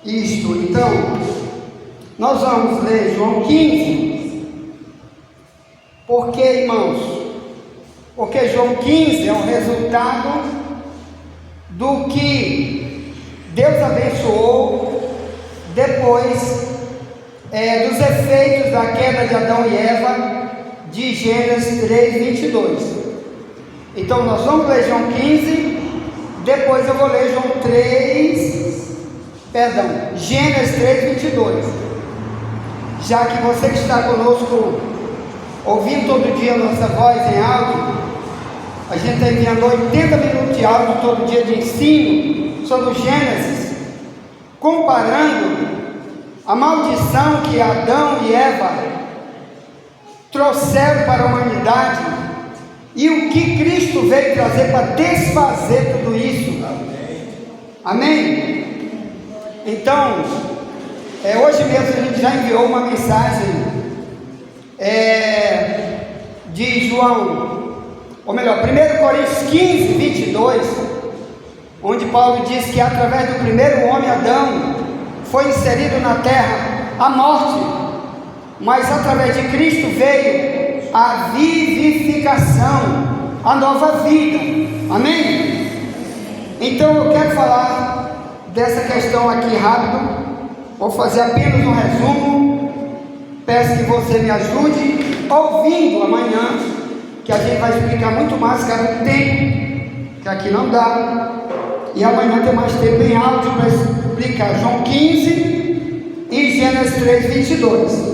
isto. Então, nós vamos ler João 15, porque, irmãos, porque João 15 é o resultado do que Deus abençoou depois dos efeitos da queda de Adão e Eva, de Gênesis 3, 22. Então nós vamos ler João 15, depois eu vou ler Gênesis 3, 22. Já que você que está conosco, ouvindo todo dia a nossa voz em áudio, a gente está enviando 80 minutos de áudio todo dia de ensino sobre o Gênesis, comparando a maldição que Adão e Eva trouxeram para a humanidade e o que Cristo veio trazer para desfazer tudo isso. Amém? Então, hoje mesmo a gente já enviou uma mensagem de João, ou melhor, 1 Coríntios 15, 22, onde Paulo diz que através do primeiro homem, Adão, foi inserido na terra a morte, mas através de Cristo veio a vivificação, a nova vida. Amém? Então eu quero falar dessa questão aqui rápido, vou fazer apenas um resumo, peço que você me ajude ouvindo amanhã, que a gente vai explicar muito mais, cara, o tempo, que aqui não dá, e amanhã tem mais tempo em áudio para explicar João 15 e Gênesis 3, 22.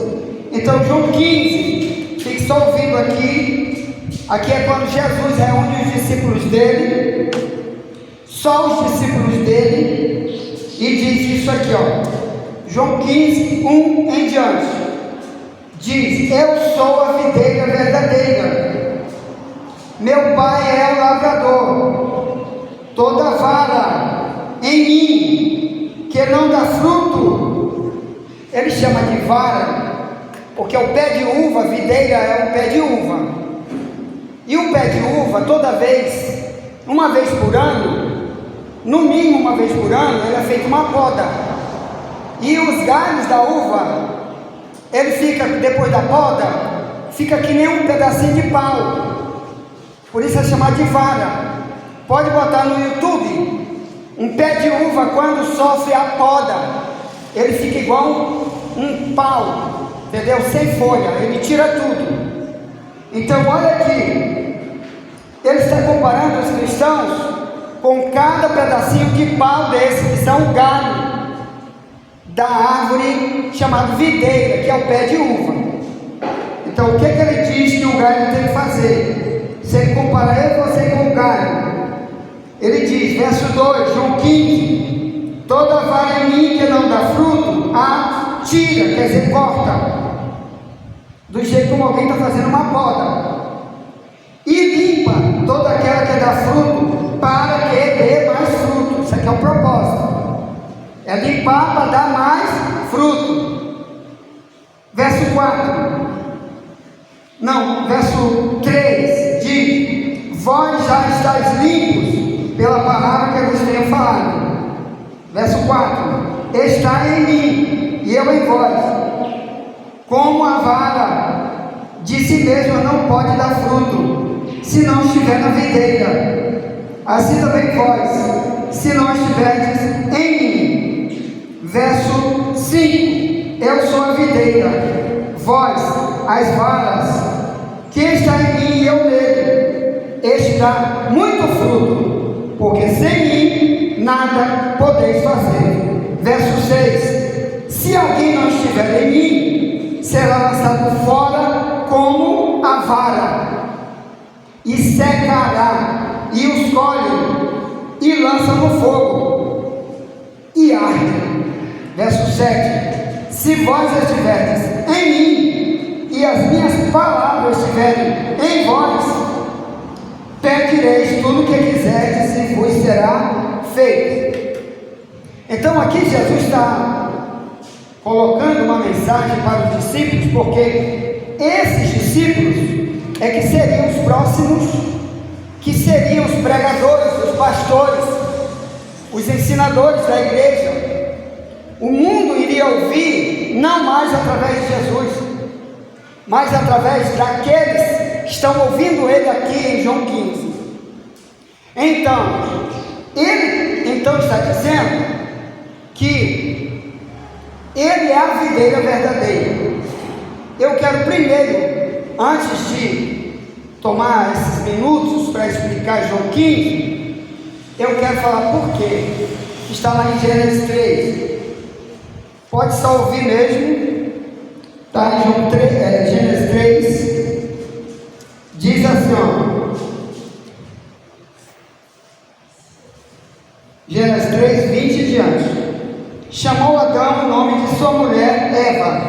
Então João 15, fique só ouvindo aqui é quando Jesus reúne os discípulos dele, só os discípulos dele, e diz isso aqui, ó, João 15, 1 em diante, diz: eu sou a videira verdadeira, meu pai é o lavrador, toda vara em mim que não dá fruto, ele chama de vara, porque o pé de uva, videira é um pé de uva, e o pé de uva, toda vez, uma vez por ano, no mínimo uma vez por ano, ele é feito uma poda, e os galhos da uva, ele fica, depois da poda, fica que nem um pedacinho de pau, por isso é chamado de vara. Pode botar no YouTube, um pé de uva quando sofre a poda, ele fica igual um pau, entendeu? Sem folha, ele tira tudo. Então olha aqui, ele está comparando os cristãos com cada pedacinho de pau desse, que são o galho da árvore chamada videira, que é o pé de uva. Então o que ele diz que o galho tem que fazer? Se ele comparar você com o galho, ele diz, verso 2, João 15: toda vara em mim que não dá fruto, a tira, quer dizer, corta, do jeito como alguém está fazendo uma poda, e limpa toda aquela que dá fruto, para que dê mais fruto. Isso aqui é o propósito, é limpar para dar mais fruto. Verso 3 diz: vós já estáis limpos pela palavra que eu vos tenho falado. Verso 4: está em mim e eu em vós, como a vara de si mesma não pode dar fruto, se não estiver na videira, assim também vós, se não estiverdes em mim. Verso 5: eu sou a videira, vós as varas, que está em mim e eu nele, este dá muito fruto, porque sem mim nada podeis fazer. Verso 6: se alguém não estiver em mim, será lançado fora como a vara, e secará, e os colhe, e lança no fogo, e arde. Verso 7: se vós estiverdes em mim, e as minhas palavras estiverem em vós, pedireis tudo o que quiserdes e vos será feito. Então aqui Jesus está colocando uma mensagem para os discípulos, porque esses discípulos é que seriam os próximos, que seriam os pregadores, os pastores, os ensinadores da igreja. o mundo iria ouvir não mais através de Jesus, mas através daqueles que estão ouvindo ele aqui em João 15. Então, ele está dizendo que ele é a videira verdadeira. Eu quero primeiro, antes de tomar esses minutos para explicar João 15, eu quero falar por quê. Está lá em Gênesis 3. Pode só ouvir mesmo. Está em João 3, Gênesis 3. Diz assim, ó. Gênesis 3, 20 e diante. Chamou Adão o nome de sua mulher Eva,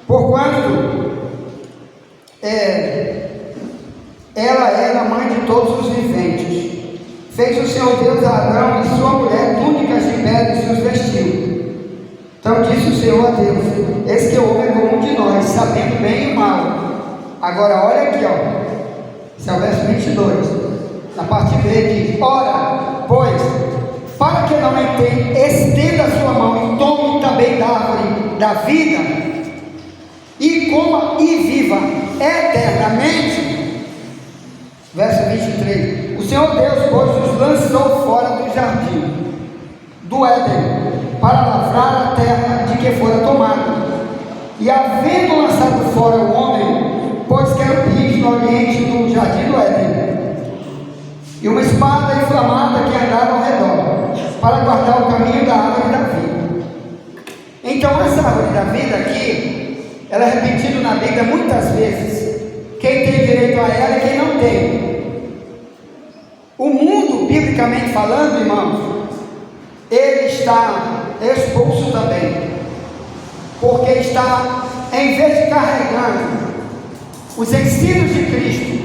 porquanto ela era a mãe de todos os viventes. Fez o Senhor Deus a Adão e sua mulher túnicas de pele e os vestiu. Então disse o Senhor a Deus: eis que o homem é como um de nós, sabendo bem e o mal. Agora olha aqui, ó. Esse é o verso 22. Na parte B diz: ora, pois, para que não estenda a sua mão e tome também da árvore da vida, e coma e viva eternamente. Verso 23. O Senhor Deus, pois, os lançou fora do jardim do Éden, para lavrar a terra de que fora tomado. E havendo lançado fora o homem, pôs querubins no oriente do jardim do Éden, e uma espada inflamada que andava ao redor, para guardar o caminho da árvore da vida. Então essa árvore da vida aqui, ela é repetida na Bíblia muitas vezes. Quem tem direito a ela e quem não tem. O mundo, biblicamente falando, irmãos, ele está expulso também, porque está, em vez de carregando os ensinos de Cristo,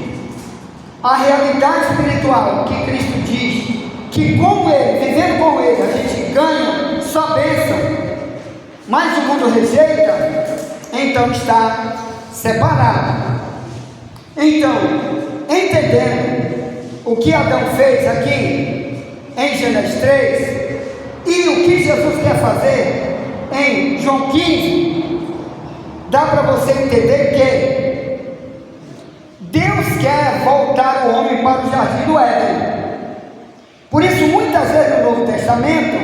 a realidade espiritual que Cristo diz, que com ele, vivendo com ele, a gente ganha só bênção, mas o mundo rejeita, então está separado. Então, entendendo o que Adão fez aqui em Gênesis 3 e o que Jesus quer fazer em João 15, dá para você entender que Deus quer voltar o homem para o jardim do Éden. Por isso, muitas vezes no Novo Testamento,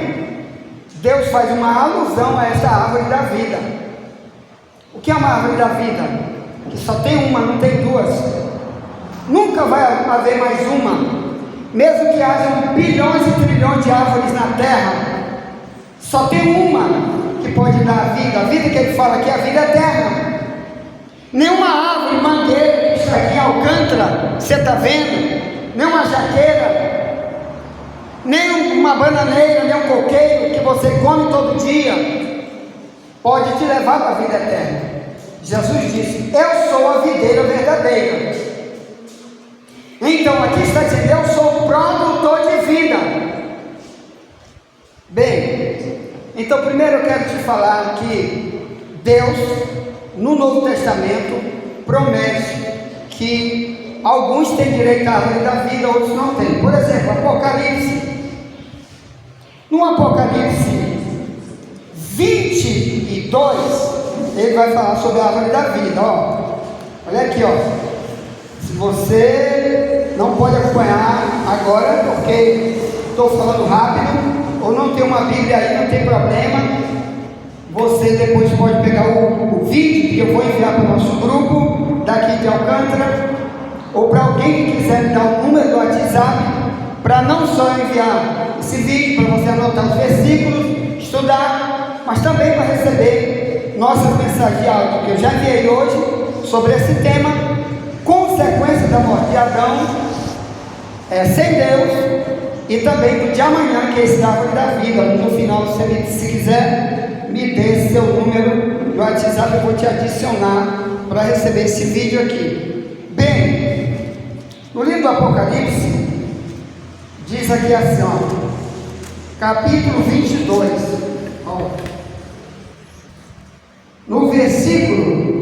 Deus faz uma alusão a essa árvore da vida. O que é uma árvore da vida? Que só tem uma, não tem duas. Nunca vai haver mais uma. Mesmo que hajam bilhões e trilhões de árvores na terra, só tem uma que pode dar a vida. A vida que ele fala aqui é a vida eterna. Nenhuma árvore, mangueira que está aqui em Alcântara, você está vendo? Nem uma jaqueira, nem uma bananeira, nem um coqueiro que você come todo dia, pode te levar para a vida eterna. Jesus disse: eu sou a videira verdadeira. Então aqui está dizendo: eu sou o produtor de vida. Bem, então primeiro eu quero te falar que Deus, no Novo Testamento, promete que alguns têm direito à árvore da vida, outros não têm. Por exemplo, Apocalipse. No Apocalipse 22, ele vai falar sobre a árvore da vida. Ó, olha aqui, ó. Se você não pode acompanhar agora, porque estou falando rápido, ou não tem uma Bíblia aí, não tem problema, você depois pode pegar o vídeo que eu vou enviar para o nosso grupo daqui de Alcântara, ou para alguém que quiser me dar o número do WhatsApp, para não só enviar esse vídeo, para você anotar os versículos, estudar, mas também para receber nossas mensagens de áudio que eu já enviei hoje sobre esse tema, consequência da morte de Adão, sem Deus, e também do de amanhã, que é esse da árvore da vida. No final, se quiser, me dê seu número do WhatsApp, eu vou te adicionar para receber esse vídeo aqui. Bem, no livro do Apocalipse, diz aqui assim, ó, capítulo 22, ó, no versículo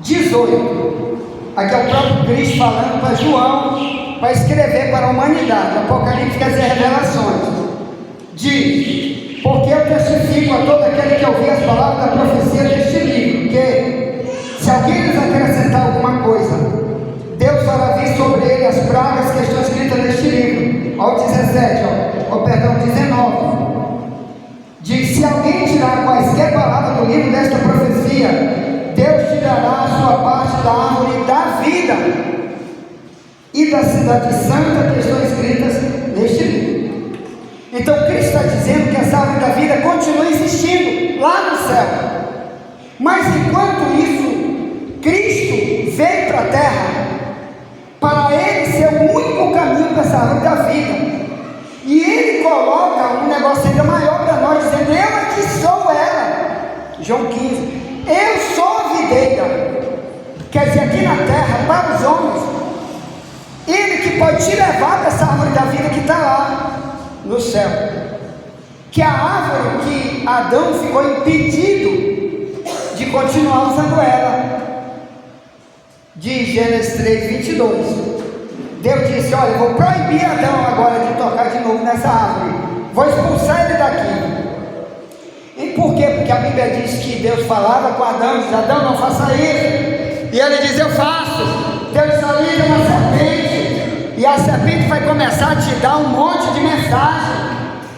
18, aqui é o próprio Cristo falando para João, para escrever para a humanidade. Apocalipse quer dizer revelações. Diz: porque eu testifico a todo aquele que ouvir as palavras da profecia deste livro, que, se alguém lhes acrescentar alguma coisa, Deus fará vir sobre ele as pragas que estão escritas neste livro. Ao 17, perdão, 19. Diz: se alguém tirar quaisquer palavras do livro desta profecia, Deus tirará a sua parte da árvore da vida e da cidade santa que estão escritas neste livro. Então Cristo está dizendo que essa árvore da vida continua existindo lá no céu. Mas enquanto isso, Cristo veio para a terra para ele ser o único caminho para essa árvore da vida. E ele coloca um negócio ainda maior para nós, dizendo: eu é que sou ela. João 15. Eu sou a videira. Quer dizer, aqui na terra, para os homens, ele que pode te levar para essa árvore da vida que está lá no céu, que é a árvore que Adão ficou impedido de continuar usando ela. De Gênesis 3, 22, Deus disse: olha, eu vou proibir Adão agora de tocar de novo nessa árvore, vou expulsar ele daqui. E por quê? Porque a Bíblia diz que Deus falava com Adão, diz: Adão, não faça isso, e ele diz: eu faço. Deus salida uma serpente, e a serpente vai começar a te dar um monte de mensagem,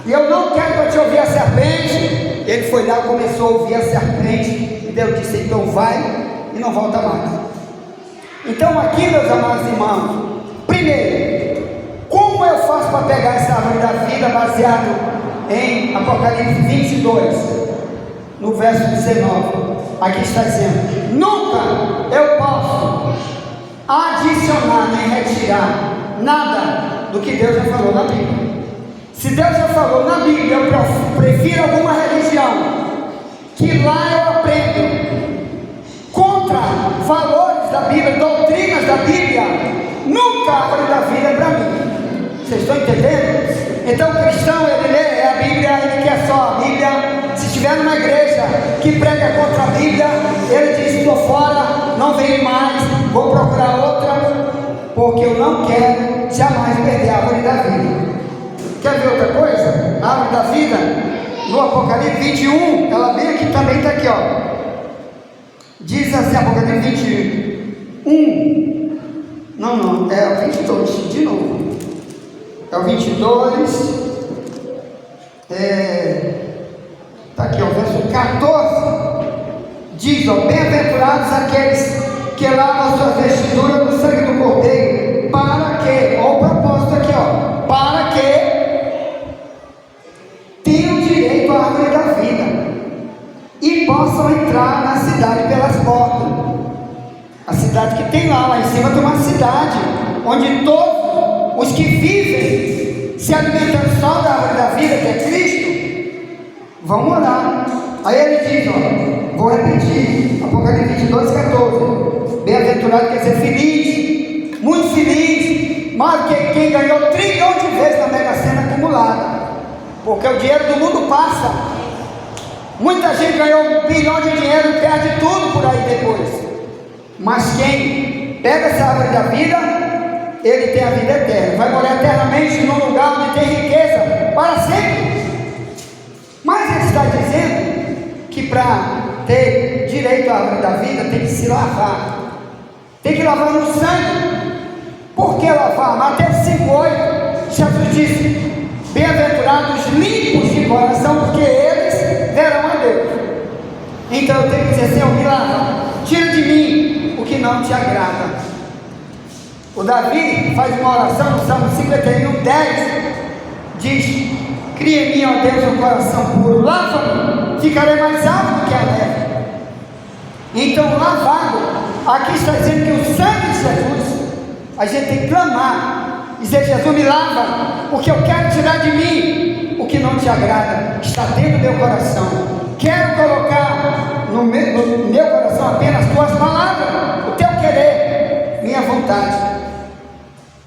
e eu não quero para te ouvir a serpente. Ele foi lá e começou a ouvir a serpente, e Deus disse: então vai e não volta mais. Então aqui, meus amados irmãos, primeiro, como eu faço para pegar essa árvore da vida, baseado em Apocalipse 22, no verso 19, aqui está dizendo: nunca eu posso adicionar nem retirar nada do que Deus já falou na Bíblia. Se Deus já falou na Bíblia, eu prefiro alguma religião que lá eu aprendo contra valores da Bíblia, doutrinas da Bíblia. Nunca a árvore da vida é para mim. Vocês estão entendendo? Então o cristão, ele lê a Bíblia, ele quer só a Bíblia. Se estiver numa igreja que prega contra a Bíblia, ele diz: estou fora, não venho mais, vou procurar outra, porque eu não quero jamais perder a árvore da vida. Quer ver outra coisa? A árvore da vida, no Apocalipse 21, ela bem aqui também, está aqui, ó. Diz assim, Apocalipse 21, não, é o 22, de novo, é o 22, está aqui, ó, verso 14, diz, ó: bem-aventurados aqueles que lavam suas vestiduras no sangue do Cordeiro, para que, ó, o propósito aqui, ó, para que tenham direito à árvore da vida e possam entrar na cidade pelas portas. A cidade que tem lá em cima tem uma cidade onde todos os que vivem se alimentando só da árvore da vida, que é Cristo, vão morar. Aí ele diz, ó, vou repetir, Apocalipse 22, 14: bem-aventurado quer dizer feliz, muito feliz, mais que quem ganhou 1 trilhão de vezes na Mega Sena acumulada, porque o dinheiro do mundo passa. Muita gente ganhou 1 bilhão de dinheiro e perde tudo por aí depois. Mas quem pega essa árvore da vida, ele tem a vida eterna, vai morar eternamente num lugar onde tem riqueza para sempre. Mas ele está dizendo que para ter direito à árvore da vida tem que se lavar, tem que lavar no sangue. Por que lavar? Mateus 5,8, Jesus disse: bem-aventurados limpos de coração, porque eles verão a Deus. Então eu tenho que dizer: Senhor, me lava, tira de mim o que não te agrada. O Davi faz uma oração no Salmo 51, 10, diz: cria em mim, ó Deus, um coração puro, lava-me, ficarei mais alto do que a neve. Então, lavado, aqui está dizendo que o sangue de Jesus, a gente tem que clamar, dizer: Jesus, me lava, porque eu quero tirar de mim o que não te agrada, está dentro do meu coração. Quero colocar no meu coração apenas tuas palavras, o teu querer, minha vontade,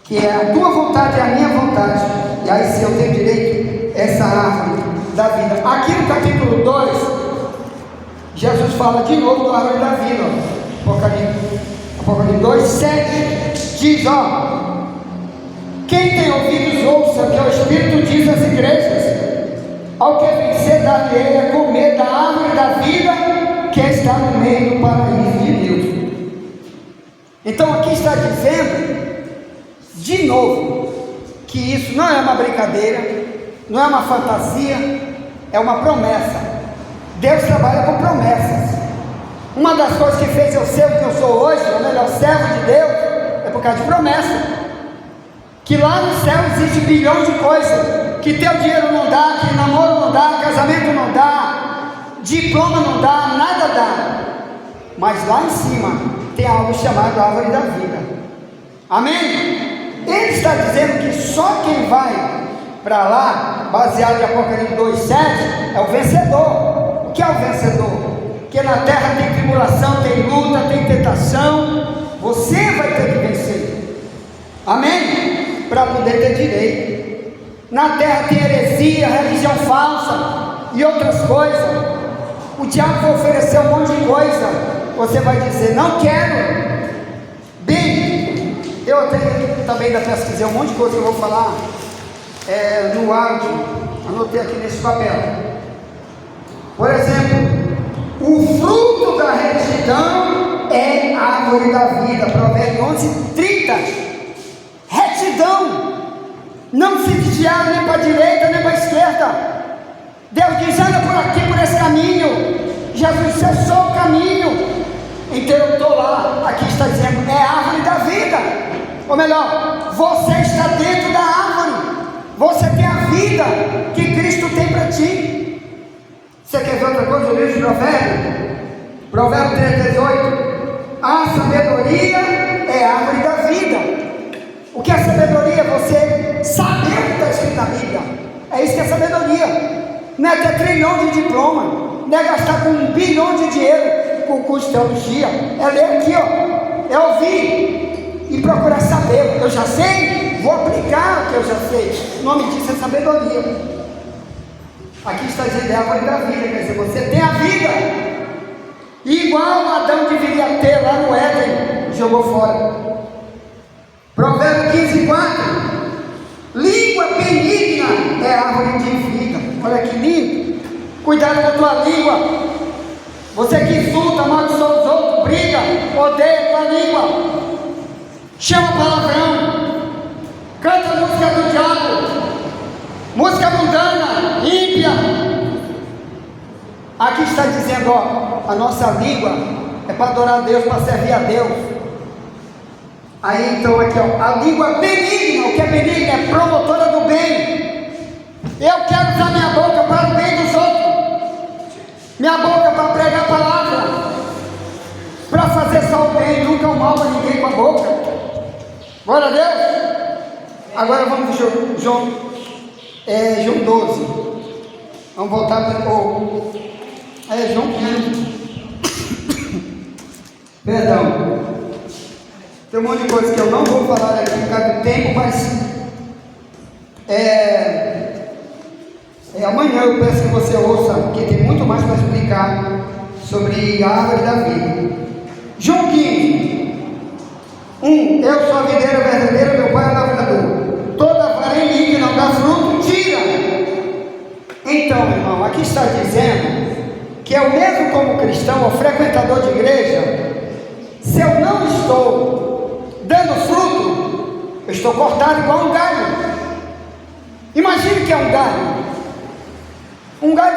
que é a tua vontade e a minha vontade. E aí sim eu tenho direito a essa árvore da vida. Aqui no capítulo 2, Jesus fala de novo da árvore da vida, Apocalipse 2, 7, diz, ó: quem tem ouvidos ouça o que o Espírito diz às igrejas. Ao que vencer, dar-lhe a comer da árvore da vida que está no meio do paraíso de Deus. Então aqui está dizendo, de novo, que isso não é uma brincadeira, não é uma fantasia, é uma promessa. Deus trabalha com promessas. Uma das coisas que fez eu ser o que eu sou hoje, ou melhor, servo de Deus, é por causa de promessa. Que lá no céu existe bilhões de coisas, que teu dinheiro não dá, que namoro não dá, casamento não dá, diploma não dá, nada dá. Mas lá em cima tem algo chamado árvore da vida. Amém? Ele está dizendo que só quem vai para lá, baseado em Apocalipse 2,7, é o vencedor. O que é o vencedor? Porque na terra tem tribulação, tem luta, tem tentação. Você vai ter que vencer. Amém? Para poder ter direito. Na terra tem heresia, religião falsa e outras coisas. O diabo vai oferecer um monte de coisa. Você vai dizer, não quero. Bem, eu tenho também ainda pesquisei um monte de coisa que eu vou falar no áudio. Anotei aqui nesse papel. Por exemplo, o fruto da retidão é a árvore da vida. Provérbios 11:30. Retidão. Não se desviar nem para a direita nem para a esquerda. Deus diz, anda por aqui, por esse caminho. Jesus, eu sou o caminho. Então eu estou lá. Aqui está dizendo, é a árvore da vida. Ou melhor, você está dentro da árvore. Você tem a vida que Cristo tem para ti. Você quer ver outra coisa? O livro de Provérbios, Provérbios 3:18. A sabedoria é a árvore da vida. O que é sabedoria? Você saber o que está escrito na Bíblia. É isso que é sabedoria. Não é ter trilhão de diploma, não é gastar com 1 bilhão de dinheiro com curso de teologia. É ler aqui, ó. É ouvir e procurar saber. Eu já sei, vou aplicar o que eu já sei. O nome disso é sabedoria. Aqui está dizendo, é a árvore da vida, quer dizer, você tem a vida, igual Adão deveria ter lá no Éden, jogou fora. Provérbios 15:4. Língua benigna é a árvore de vida. Olha que lindo. Cuidado com a tua língua. Você que insulta, amaldiçoa os outros, briga, odeia com a língua, chama palavrão, canta música do diabo, música mundana, ímpia. Aqui está dizendo, ó, a nossa língua é para adorar a Deus, para servir a Deus. Aí então aqui, ó, a língua benigna. O que é benigna? É promotora do bem. Eu quero usar minha boca para o bem dos outros, minha boca para pregar a palavra, para fazer só o bem, nunca o mal para ninguém com a boca. Glória a Deus. Agora vamos para João 12. Vamos voltar para João 15. Perdão. Tem um monte de coisa que eu não vou falar aqui por causa do tempo, mas amanhã eu peço que você ouça, porque tem muito mais para explicar sobre a árvore da vida. João 15, 1. Eu sou a videira verdadeira, meu pai é o lavrador. Toda vara em mim que não dá fruto, tira. Então, irmão, aqui está dizendo que eu mesmo como cristão ou frequentador de igreja, se eu não estou dando fruto, eu estou cortado igual um galho. Imagine que é um galho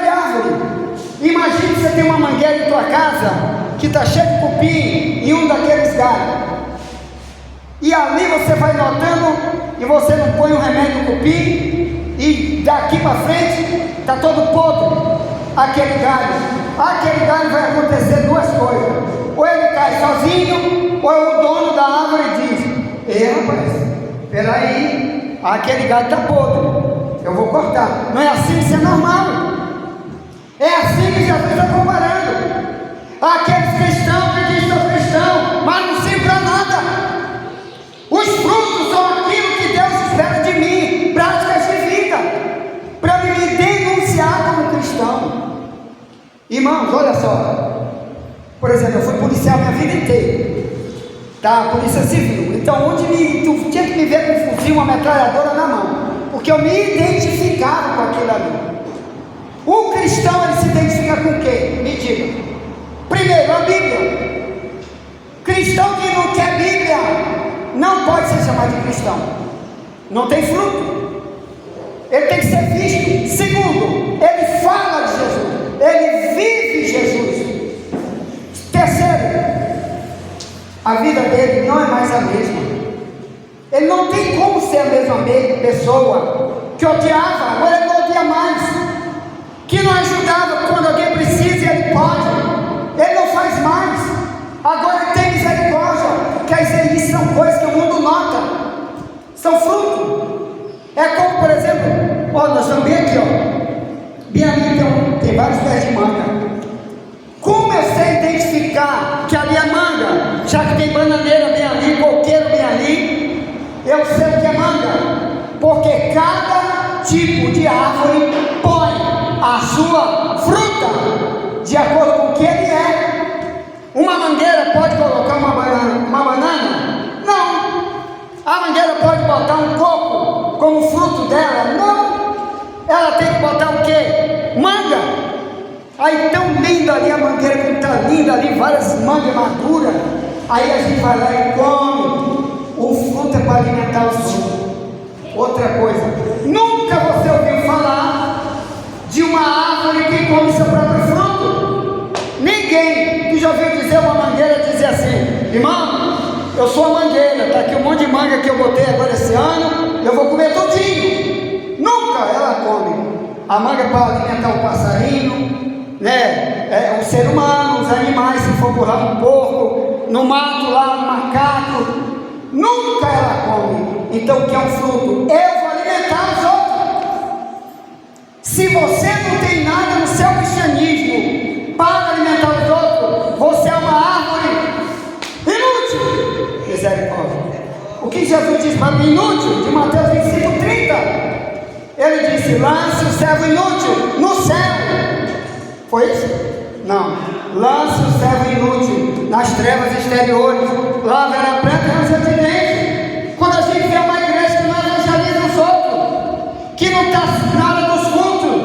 de árvore. Imagine que você tem uma mangueira em tua casa que está cheia de cupim e um daqueles galhos, e ali você vai notando e você não põe um remédio no cupim, e daqui para frente está todo podre aquele galho vai acontecer duas coisas: ou ele cai sozinho, ou o dono da árvore diz, rapaz, peraí, aquele galho está podre, eu vou cortar. Não é assim, isso é normal. É assim que Jesus está comparando aqueles cristãos que dizem que são cristãos, mas não servem para nada. Os frutos são aquilo que Deus espera de mim, práticas de vida, para me denunciar como cristão. Irmãos, olha só, por exemplo, eu fui policial minha vida inteira, tá? Polícia Civil. Então, tu tinha que me ver com um fuzil, uma metralhadora na mão, porque eu me identificava com aquilo ali. O cristão, ele se identifica com o quê? Me diga. Primeiro, a Bíblia. Cristão que não quer Bíblia não pode ser chamado de cristão. Não tem fruto. Ele tem que ser visto. Segundo, ele fala de Jesus. Ele vive Jesus. Terceiro, a vida dele não é mais a mesma. Ele não tem como ser a mesma pessoa que odiava, agora ele não odia mais. Que não ajudava quando alguém precisa, ele pode. Ele não faz mais. Agora ele tem misericórdia. Quer dizer, isso são coisas que o mundo nota. São frutos. É como, por exemplo, ó, nós estamos bem aqui, ó. Bem ali tem vários pés de manga. Como eu sei identificar que ali é manga, já que tem bananeira bem ali, coqueiro bem ali, eu sei o que é manga, porque cada tipo de árvore põe a sua fruta de acordo com o que ele é. Uma mangueira pode colocar uma banana? Não. A mangueira pode botar um coco como fruto dela? Não. Ela tem que botar o quê? Manga. Aí tão linda ali a mangueira, como está linda ali, várias mangas maduras. Aí a gente vai lá e come. O fruto é para alimentar os frutos. Outra coisa, nunca você ouviu falar de uma árvore que come seu próprio fruto. Ninguém. Tu já ouviu dizer uma mangueira dizer assim: irmão, eu sou a mangueira, está aqui um monte de manga que eu botei agora esse ano, eu vou comer tudinho. Nunca ela come. A manga é para alimentar o passarinho, né? O ser humano, os animais, se for por lá um porco, no mato lá um macaco, nunca ela come. Então o que é um fruto? Eu vou alimentar os outros. Se você não tem nada no seu cristianismo para alimentar os outros, você é uma árvore inútil. Misericórdia. O que Jesus disse para mim inútil? De Mateus 25:30. Ele disse: lance o servo inútil no céu. Foi isso? Não. Lance o servo inútil nas trevas exteriores. Lá haverá pranto e ranger de dentes. Quando a gente vê uma igreja que não evangeliza os outros, que não está nada dos cultos,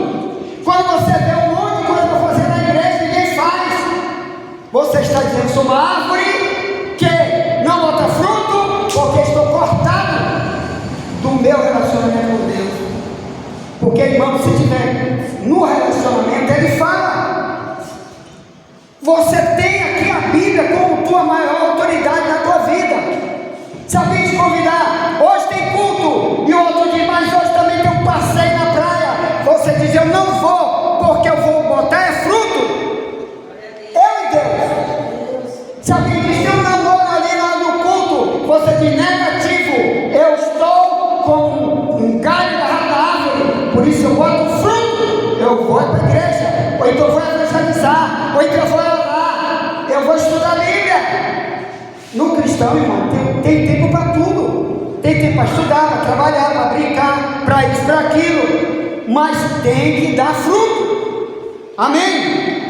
quando você vê um monte de coisa para fazer na igreja, ninguém faz. Você está dizendo: sou uma árvore que não bota fruto, porque estou cortado do meu relacionamento com Deus. Porque, irmão, se tiver no relacionamento, ele fala. Você tem aqui a Bíblia como tua maior autoridade na tua vida. Se alguém te convidar, hoje tem culto, e o outro diz: mas hoje também tem um passeio na praia. Você diz: eu não vou, porque eu vou botar é fruto. Eu e Deus. Se alguém diz: tem um namoro ali lá no culto, você diz: negativo, eu estou com um galho da árvore, por isso eu boto fruto. Eu vou para a igreja, ou então eu vou evangelizar, ou então eu vou orar, eu vou estudar a Bíblia. No cristão, irmão, tem tempo para tudo. Tem tempo para estudar, para trabalhar, para brincar, para isso, para aquilo, mas tem que dar fruto. Amém?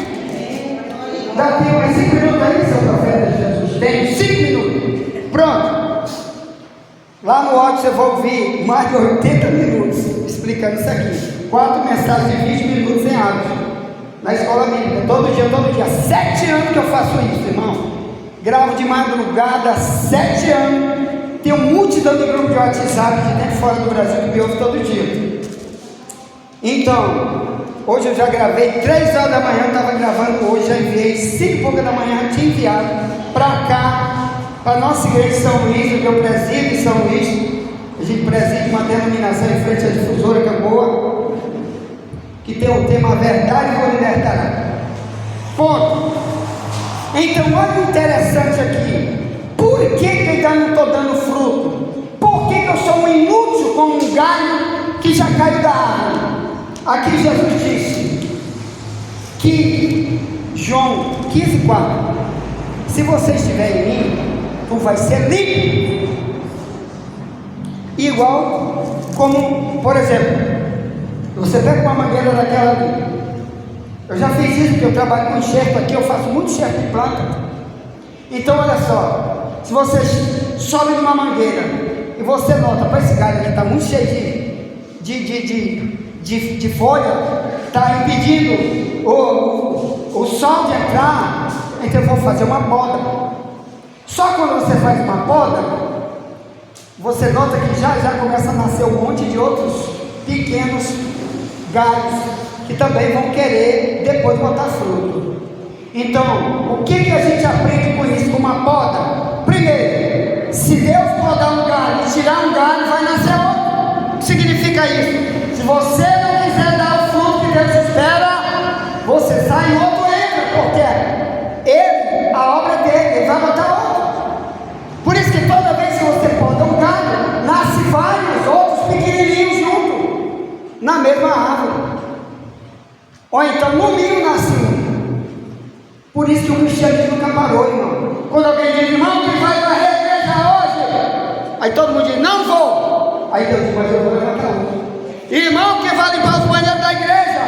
Dá tempo mais 5 minutos aí, seu profeta Jesus? Tem 5 minutos. Pronto. Lá no áudio você vai ouvir mais de 80 minutos explicando isso aqui. 4 mensagens de 20 minutos em áudio. Na escola bíblica, todo dia. 7 anos que eu faço isso, irmão. Gravo de madrugada, 7 anos. Tem uma multidão de grupo de WhatsApp de dentro e fora do Brasil que me ouve todo dia. Então, hoje eu já gravei 3 horas da manhã, eu estava gravando hoje, já enviei 5 e pouca da manhã, tinha enviado para cá, para a nossa igreja de São Luís, onde eu presido em São Luís. A gente preside uma denominação em frente à difusora, que é boa, que tem o tema: a verdade vos libertará. Ponto. Então, olha o interessante aqui. Por que ainda não estou dando fruto? Por que eu sou um inútil como um galho que já caiu da árvore? Aqui Jesus disse que, João 15:4, se você estiver em mim, tu vai ser limpo. Igual como, por exemplo, você pega uma mangueira daquela ali. Eu já fiz isso, porque eu trabalho com enxerto aqui, eu faço muito enxerto de planta. Então olha só, se você sobe numa mangueira e você nota: para esse galho aqui está muito cheio de folha está impedindo o sol de entrar, então eu vou fazer uma poda. Só quando você faz uma poda, você nota que já começa a nascer um monte de outros pequenos galhos que também vão querer depois botar fruto. Então, o que a gente aprende com isso, com uma poda? Primeiro, se Deus podar um galho e tirar um galho, vai nascer outro. O que significa isso? Se você não quiser dar o fruto que Deus espera, você sai e outro entra, porque ele, a obra dele, ele vai botar outro. Por isso que toda vez que você poda um galho, nasce vários outros pequenininhos junto, na mesma árvore. Ou então no mínimo nasce um. Por isso que o cristianismo nunca parou, irmão. Quando alguém diz, irmão, quem vai varrer a igreja hoje? Aí todo mundo diz, não vou. Aí Deus diz, mas eu vou levantar um. Irmão, quem vai limpar os banheiros da igreja?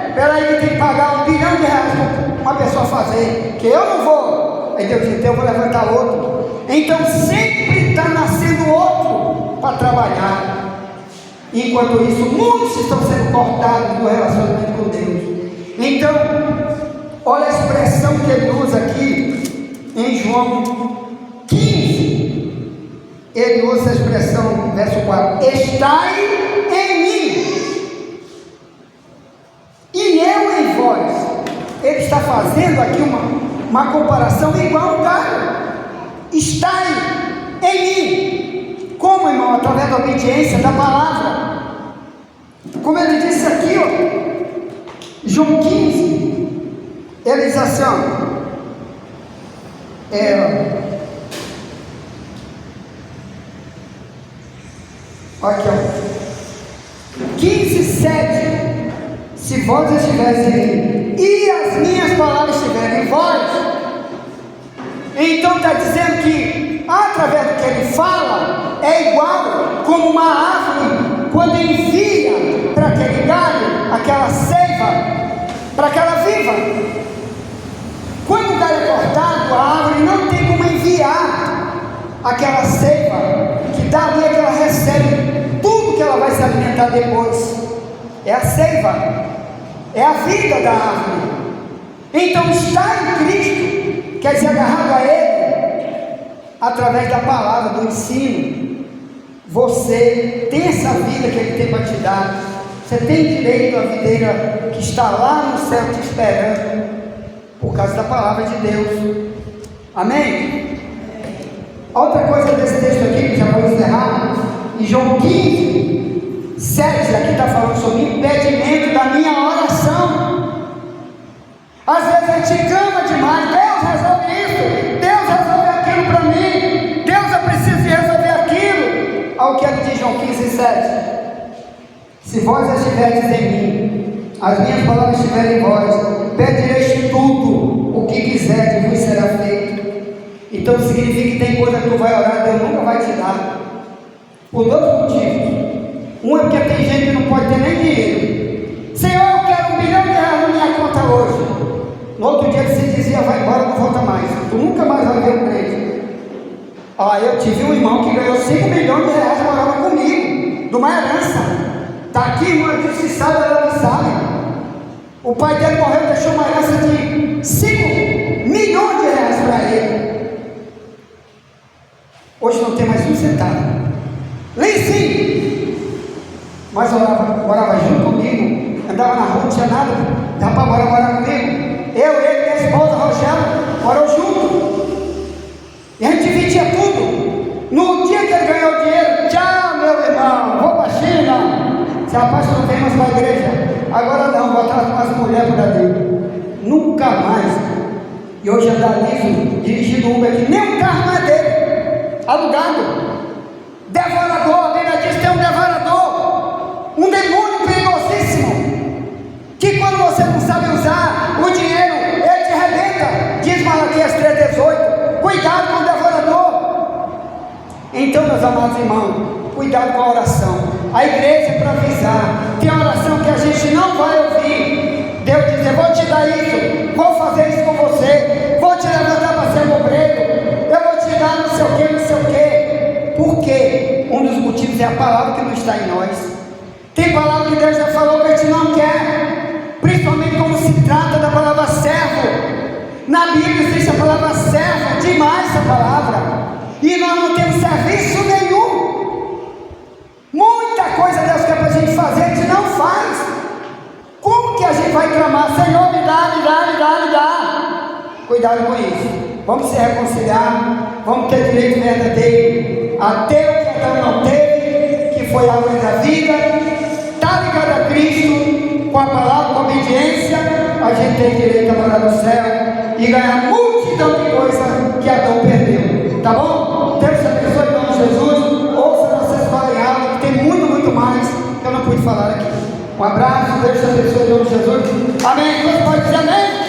Espera aí que tem que pagar R$1 bilhão para uma pessoa fazer, que eu não vou. Aí Deus diz, então eu vou levantar outro. Então sempre está nascendo outro para trabalhar. Enquanto isso, muitos estão sendo cortados do relacionamento com Deus. Então, olha a expressão que ele usa aqui em João 15. Ele usa a expressão, verso 4: estai em mim e eu em vós. Ele está fazendo aqui uma comparação igual a um galho. Estai em mim. Como, irmão? Através da obediência da palavra. Como ele disse aqui, ó, João 15. Ele diz assim, ó, aqui, ó, 15:7. Se vós estiveres em mim e as minhas palavras estiverem em vós, então está dizendo que através do que ele fala é igual como uma árvore quando envia para aquele galho aquela seiva para que ela viva. Quando o galho é cortado, a árvore não tem como enviar aquela seiva que dali é que ela recebe tudo que ela vai se alimentar depois. É a seiva, é a vida da árvore. Então estar em Cristo quer dizer agarrado a Ele através da palavra, do ensino. Você tem essa vida que Ele tem para te dar. Você tem direito à videira que está lá no céu te esperando, por causa da palavra de Deus. Amém? Outra coisa desse texto aqui, que já vou encerrar, em João 15:7, aqui está falando sobre impedimento da minha oração. Às vezes a gente clama demais, Deus resolve isso, Deus resolve aquilo para mim, Deus, eu preciso de resolver aquilo. Olha o que ele diz, João 15:7. Se vós estiverdes em mim, as minhas palavras estiverem em vós, pedireis tudo o que quiserdes, vos será feito. Então significa que tem coisa que tu vai orar, Deus nunca vai te dar, por dois motivos. Um é porque tem gente que não pode ter nem dinheiro. Senhor, eu quero R$1 bilhão na minha conta hoje. No outro dia ele se dizia, vai embora, não volta mais, tu nunca mais vai ver o crente. Eu tive um irmão que ganhou R$5 milhões, morava comigo, de uma herança. Está aqui, irmão, disse, sabe, ela não sabe. O pai dele morreu, deixou uma herança de R$5 milhões para ele. Hoje não tem mais um centavo. Nem sim. Mas morava junto comigo, andava na rua, não tinha nada, dava para morar comigo. Eu, ele, minha esposa, Rogério, morou junto. E a gente dividia tudo. No dia que ele ganhou dinheiro, tchau, meu irmão, vou para a China. Se rapaz, não tem mais para a igreja. Agora não, vou atrás de umas mulheres por ali. Nunca mais. E hoje anda liso, dirigindo Uber aqui, nem um carro não é dele, alugado. Devorador, a Bíblia diz que tem um devorador, um demônio perigosíssimo, que quando você não sabe usar o dinheiro, ele te arrebenta. Diz Malaquias 3:18, cuidado com o devorador. Então, meus amados irmãos, cuidado com a oração. A igreja é para avisar. Tem oração que a gente não vai ouvir. Deus diz, eu vou te dar isso, vou fazer isso com você, vou te levantar para ser obreiro, eu vou te dar não sei o que. Por quê? Um dos motivos é a palavra que não está em nós. Tem Tem palavra que Deus já falou que a gente não quer, principalmente como se trata da palavra servo. Na Bíblia existe a palavra servo, demais essa palavra, e nós não temos serviço nenhum. Muita coisa Deus quer para a gente fazer, a gente não faz. Como que a gente vai clamar, Senhor, me dá, me dá, me dá, me dá? Cuidado com isso. Vamos se reconciliar, vamos ter direito verdadeiro a ter o que Adão não teve, que foi a árvore da vida. Está ligado a Cristo, com a palavra, com a obediência, a gente tem direito a morar no céu e ganhar multidão de coisa que Adão perdeu. Tá bom? Deus te abençoe em nome de Jesus. Ouça vocês falarem algo, que tem muito, muito mais que eu não pude falar aqui. Um abraço, Deus te abençoe em nome de Jesus. Amém. Você pode dizer amém?